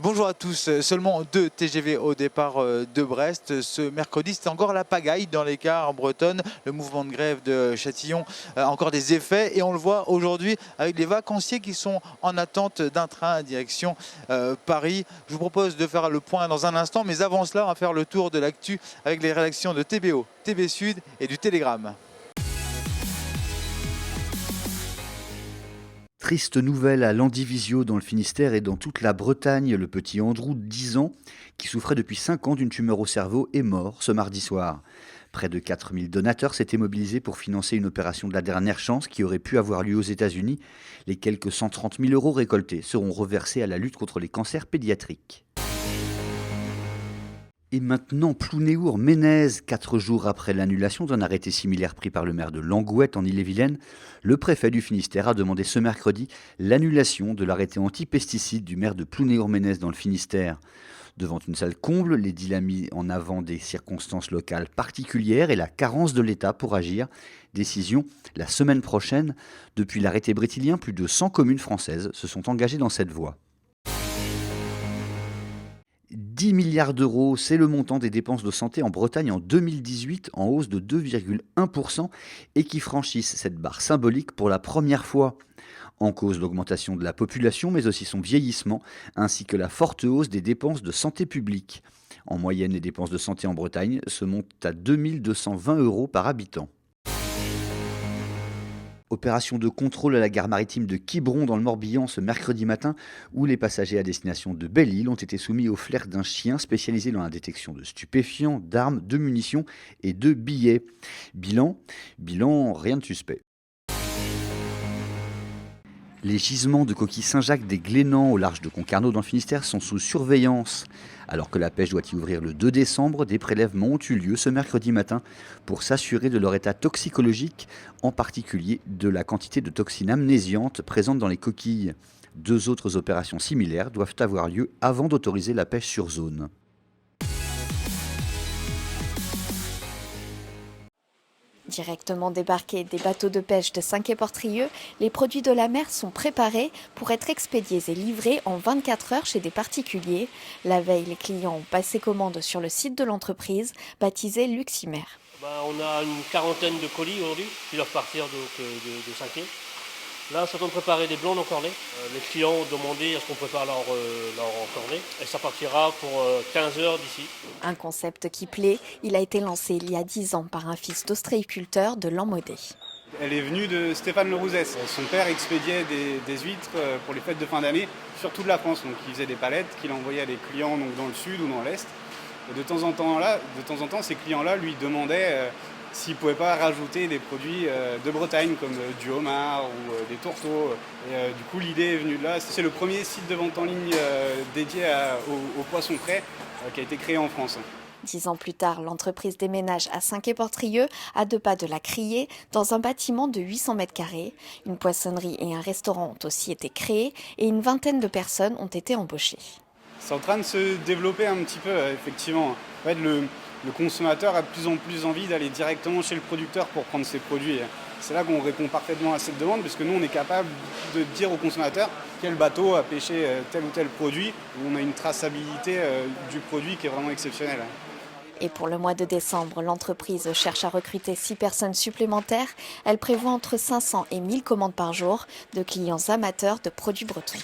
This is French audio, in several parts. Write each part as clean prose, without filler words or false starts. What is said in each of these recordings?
Bonjour à tous, seulement 2 TGV au départ de Brest. Ce mercredi, c'est encore la pagaille dans les gares bretonnes. Le mouvement de grève de Châtillon a encore des effets et on le voit aujourd'hui avec les vacanciers qui sont en attente d'un train à direction Paris. Je vous propose de faire le point dans un instant, mais avant cela, on va faire le tour de l'actu avec les rédactions de TBO, TB Sud et du Télégramme. Triste nouvelle à Landivisiau dans le Finistère et dans toute la Bretagne. Le petit Andrew, 10 ans, qui souffrait depuis 5 ans d'une tumeur au cerveau, est mort ce mardi soir. Près de 4000 donateurs s'étaient mobilisés pour financer une opération de la dernière chance qui aurait pu avoir lieu aux États-Unis. Les quelques 130 000 € récoltés seront reversés à la lutte contre les cancers pédiatriques. Et maintenant, Plounéour-Ménez, 4 jours après l'annulation d'un arrêté similaire pris par le maire de Langouette en Ille-et-Vilaine, le préfet du Finistère a demandé ce mercredi l'annulation de l'arrêté anti-pesticides du maire de Plounéour-Ménez dans le Finistère. Devant une salle comble, l'édile a mis en avant des circonstances locales particulières et la carence de l'État pour agir. Décision la semaine prochaine. Depuis l'arrêté brétilien, plus de 100 communes françaises se sont engagées dans cette voie. 10 milliards d'euros, c'est le montant des dépenses de santé en Bretagne en 2018, en hausse de 2,1% et qui franchissent cette barre symbolique pour la première fois. En cause l'augmentation de la population, mais aussi son vieillissement, ainsi que la forte hausse des dépenses de santé publique. En moyenne, les dépenses de santé en Bretagne se montent à 2 220 € par habitant. Opération de contrôle à la gare maritime de Quiberon dans le Morbihan ce mercredi matin où les passagers à destination de Belle-Île ont été soumis au flair d'un chien spécialisé dans la détection de stupéfiants, d'armes, de munitions et de billets. Bilan, rien de suspect. Les gisements de coquilles Saint-Jacques des Glénans au large de Concarneau dans le Finistère sont sous surveillance. Alors que la pêche doit y ouvrir le 2 décembre, des prélèvements ont eu lieu ce mercredi matin pour s'assurer de leur état toxicologique, en particulier de la quantité de toxines amnésiantes présentes dans les coquilles. 2 autres opérations similaires doivent avoir lieu avant d'autoriser la pêche sur zone. Directement débarqués des bateaux de pêche de Saint-Quay-Portrieux, les produits de la mer sont préparés pour être expédiés et livrés en 24 heures chez des particuliers. La veille, les clients ont passé commande sur le site de l'entreprise, baptisé Luximer. On a une quarantaine de colis aujourd'hui qui doivent partir de Saint-Quay. Là, nous sommes préparés des blancs d'encornets. Les clients ont demandé à ce qu'on prépare leur encornet et ça partira pour 15 heures d'ici. Un concept qui plaît, il a été lancé il y a 10 ans par un fils d'ostréiculteur de Lamodé. Elle est venue de Stéphane Lerouzès. Son père expédiait des huîtres pour les fêtes de fin d'année sur toute la France. Donc il faisait des palettes qu'il envoyait à des clients donc dans le sud ou dans l'est. Et de temps en temps, ces clients-là lui demandaient s'ils ne pouvaient pas rajouter des produits de Bretagne comme du homard ou des tourteaux. Et du coup, l'idée est venue de là. C'est le premier site de vente en ligne dédié aux poissons frais qui a été créé en France. 10 ans plus tard, l'entreprise déménage à Saint-Quay-Portrieux, à 2 pas de la Criée, dans un bâtiment de 800 m². Une poissonnerie et un restaurant ont aussi été créés et une vingtaine de personnes ont été embauchées. C'est en train de se développer un petit peu, effectivement. En fait, le consommateur a de plus en plus envie d'aller directement chez le producteur pour prendre ses produits. C'est là qu'on répond parfaitement à cette demande, puisque nous, on est capable de dire au consommateur quel bateau a pêché tel ou tel produit. On a une traçabilité du produit qui est vraiment exceptionnelle. Et pour le mois de décembre, l'entreprise cherche à recruter 6 personnes supplémentaires. Elle prévoit entre 500 et 1000 commandes par jour de clients amateurs de produits bretons.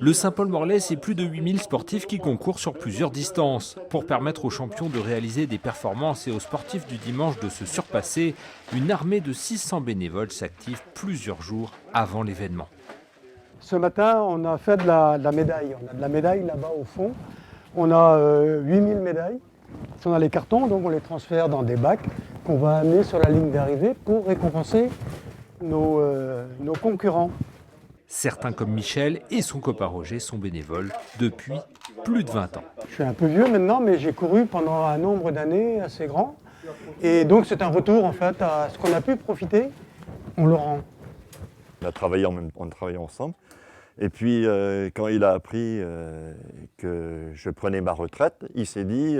Le Saint-Paul-Morlaix, c'est plus de 8000 sportifs qui concourent sur plusieurs distances. Pour permettre aux champions de réaliser des performances et aux sportifs du dimanche de se surpasser, une armée de 600 bénévoles s'active plusieurs jours avant l'événement. Ce matin, on a fait de la médaille. On a de la médaille là-bas au fond. On a 8000 médailles. On a les cartons, donc on les transfère dans des bacs qu'on va amener sur la ligne d'arrivée pour récompenser nos concurrents. Certains comme Michel et son copain Roger sont bénévoles depuis plus de 20 ans. Je suis un peu vieux maintenant, mais j'ai couru pendant un nombre d'années assez grand. Et donc c'est un retour en fait à ce qu'on a pu profiter, on le rend. On a travaillé ensemble. Et puis quand il a appris que je prenais ma retraite, il s'est dit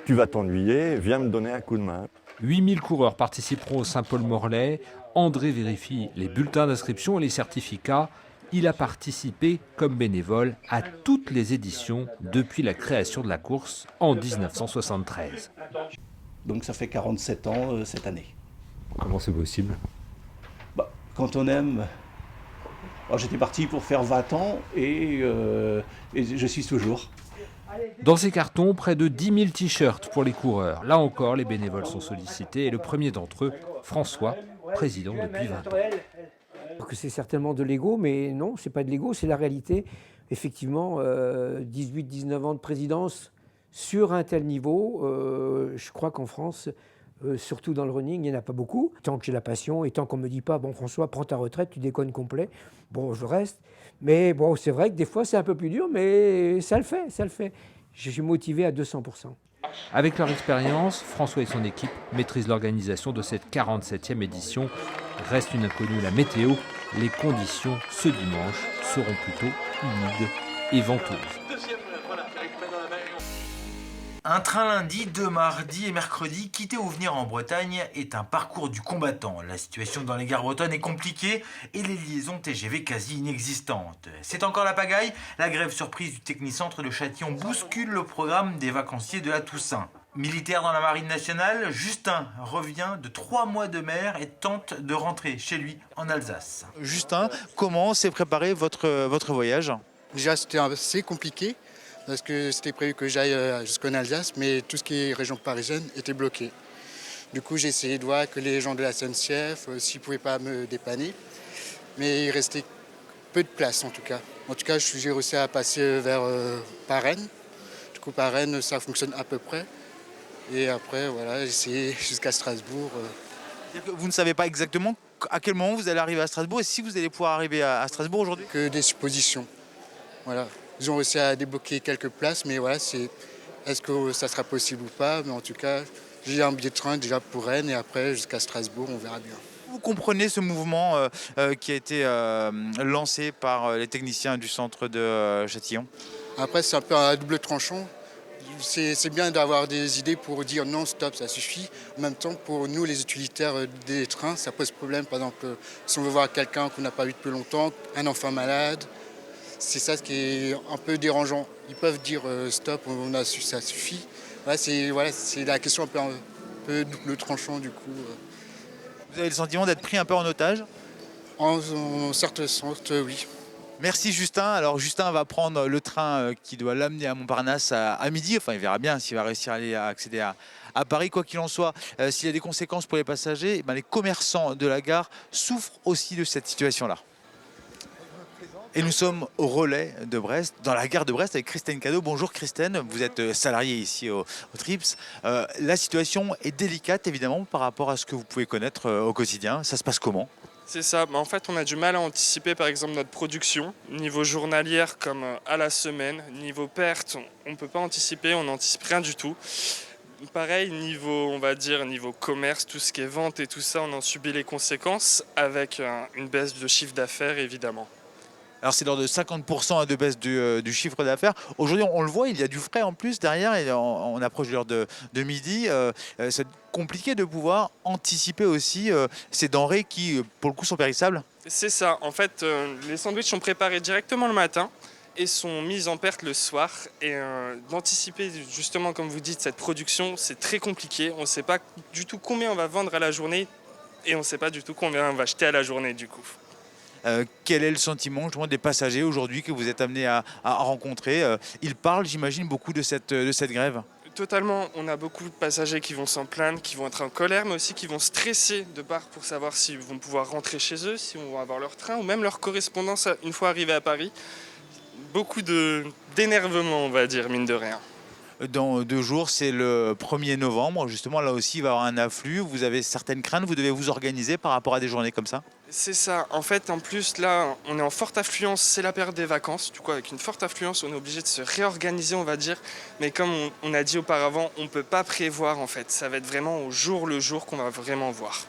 tu vas t'ennuyer, viens me donner un coup de main. 8000 coureurs participeront au Saint-Paul-Morlaix. André vérifie les bulletins d'inscription et les certificats. Il a participé comme bénévole à toutes les éditions depuis la création de la course en 1973. Donc ça fait 47 ans cette année. Comment c'est possible? Quand on aime... Alors, j'étais parti pour faire 20 ans et je suis toujours. Dans ces cartons, près de 10 000 t-shirts pour les coureurs. Là encore, les bénévoles sont sollicités et le premier d'entre eux, François, président depuis 20 ans. Que c'est certainement de l'ego, mais non, c'est pas de l'ego, c'est la réalité. Effectivement, 18-19 ans de présidence sur un tel niveau, je crois qu'en France, surtout dans le running, il n'y en a pas beaucoup. Tant que j'ai la passion et tant qu'on ne me dit pas « Bon François, prends ta retraite, tu déconnes complet », bon, je reste. Mais bon, c'est vrai que des fois, c'est un peu plus dur, mais ça le fait, ça le fait. Je suis motivé à 200%. Avec leur expérience, François et son équipe maîtrisent l'organisation de cette 47e édition. Reste une inconnue, la météo. Les conditions ce dimanche seront plutôt humides et venteuses. Un train lundi, 2 mardis et mercredi, quitter ou venir en Bretagne est un parcours du combattant. La situation dans les gares bretonnes est compliquée et les liaisons TGV quasi inexistantes. C'est encore la pagaille. La grève surprise du Technicentre de Châtillon bouscule le programme des vacanciers de la Toussaint. Militaire dans la Marine nationale, Justin revient de 3 mois de mer et tente de rentrer chez lui en Alsace. Justin, comment s'est préparé votre voyage? Déjà, c'était assez compliqué parce que c'était prévu que j'aille jusqu'en Alsace, mais tout ce qui est région parisienne était bloqué. Du coup, j'ai essayé de voir que les gens de la SNCF, s'ils ne pouvaient pas me dépanner, mais il restait peu de place en tout cas. En tout cas, j'ai réussi à passer vers Rennes. Du coup, par Rennes, ça fonctionne à peu près. Et après, voilà, j'ai essayé jusqu'à Strasbourg. Vous ne savez pas exactement à quel moment vous allez arriver à Strasbourg et si vous allez pouvoir arriver à Strasbourg aujourd'hui? Que des suppositions. Voilà. Ils ont réussi à débloquer quelques places, mais voilà, est-ce que ça sera possible ou pas? Mais en tout cas, j'ai un billet de train déjà pour Rennes et après jusqu'à Strasbourg, on verra bien. Vous comprenez ce mouvement qui a été lancé par les techniciens du centre de Châtillon? Après, c'est un peu un double tranchant. C'est bien d'avoir des idées pour dire non, stop, ça suffit. En même temps, pour nous, les utilitaires des trains, ça pose problème. Par exemple, si on veut voir quelqu'un qu'on n'a pas vu depuis longtemps, un enfant malade, c'est ça ce qui est un peu dérangeant. Ils peuvent dire stop, ça suffit. C'est la question un peu double tranchant du coup. Vous avez le sentiment d'être pris un peu en otage? En certaine sorte, oui. Merci Justin. Alors Justin va prendre le train qui doit l'amener à Montparnasse à midi. Enfin, il verra bien s'il va réussir à accéder à Paris. Quoi qu'il en soit, s'il y a des conséquences pour les passagers, les commerçants de la gare souffrent aussi de cette situation-là. Et nous sommes au relais de Brest, dans la gare de Brest avec Christine Cadeau. Bonjour Christine, vous êtes salariée ici au Trips. La situation est délicate évidemment par rapport à ce que vous pouvez connaître au quotidien. Ça se passe comment? C'est ça, en fait on a du mal à anticiper par exemple notre production, niveau journalière comme à la semaine, niveau perte on ne peut pas anticiper, on n'anticipe rien du tout. Pareil, niveau commerce, tout ce qui est vente et tout ça, on en subit les conséquences avec une baisse de chiffre d'affaires évidemment. Alors c'est l'ordre de 50% de baisse du chiffre d'affaires. Aujourd'hui, on le voit, il y a du frais en plus derrière et on approche de l'heure de midi. C'est compliqué de pouvoir anticiper aussi ces denrées qui, pour le coup, sont périssables. C'est ça. En fait, les sandwichs sont préparés directement le matin et sont mis en perte le soir. Et d'anticiper justement, comme vous dites, cette production, c'est très compliqué. On ne sait pas du tout combien on va vendre à la journée et on ne sait pas du tout combien on va acheter à la journée du coup. Quel est le sentiment justement des passagers aujourd'hui que vous êtes amenés à rencontrer? Ils parlent, j'imagine, beaucoup de cette grève. Totalement, on a beaucoup de passagers qui vont s'en plaindre, qui vont être en colère, mais aussi qui vont stresser de part pour savoir s'ils vont pouvoir rentrer chez eux, s'ils vont avoir leur train ou même leur correspondance une fois arrivés à Paris. Beaucoup d'énervement, on va dire, mine de rien. Dans 2 jours, c'est le 1er novembre. Justement, là aussi, il va y avoir un afflux. Vous avez certaines craintes, vous devez vous organiser par rapport à des journées comme ça? C'est ça. En fait, en plus, là, on est en forte affluence. C'est la période des vacances. Du coup, avec une forte affluence, on est obligé de se réorganiser, on va dire. Mais comme on a dit auparavant, on ne peut pas prévoir, en fait. Ça va être vraiment au jour le jour qu'on va vraiment voir.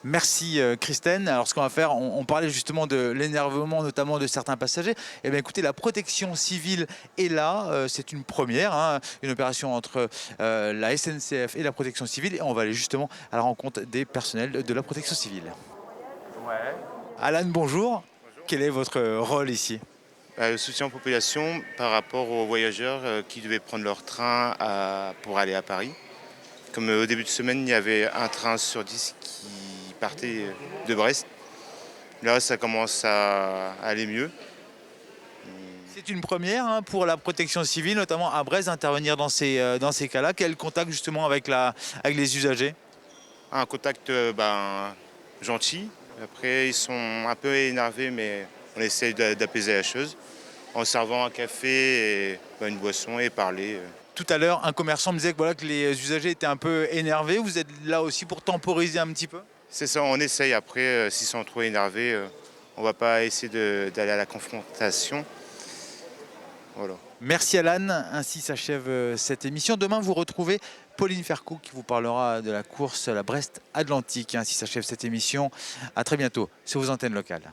Merci Christine. Alors ce qu'on va faire, on parlait justement de l'énervement notamment de certains passagers. Eh bien écoutez, la protection civile est là, c'est une première, une opération entre la SNCF et la protection civile et on va aller justement à la rencontre des personnels de la protection civile. Ouais. Alan, bonjour. Bonjour. Quel est votre rôle ici? Le soutien aux populations par rapport aux voyageurs qui devaient prendre leur train pour aller à Paris. Comme au début de semaine, il y avait un train sur 10 qui partait de Brest. Là, ça commence à aller mieux. C'est une première hein, pour la protection civile, notamment à Brest, d'intervenir dans ces cas-là. Quel contact justement avec les usagers? Un contact gentil. Après, ils sont un peu énervés, mais on essaye d'apaiser la chose en servant un café et une boisson et parler. Tout à l'heure, un commerçant me disait que, voilà, que les usagers étaient un peu énervés. Vous êtes là aussi pour temporiser un petit peu? C'est ça, on essaye. Après, s'ils sont trop énervés, on ne va pas essayer d'aller à la confrontation. Voilà. Merci Alan, ainsi s'achève cette émission. Demain, vous retrouvez Pauline Fercou qui vous parlera de la course à la Brest Atlantique. Ainsi s'achève cette émission. À très bientôt sur vos antennes locales.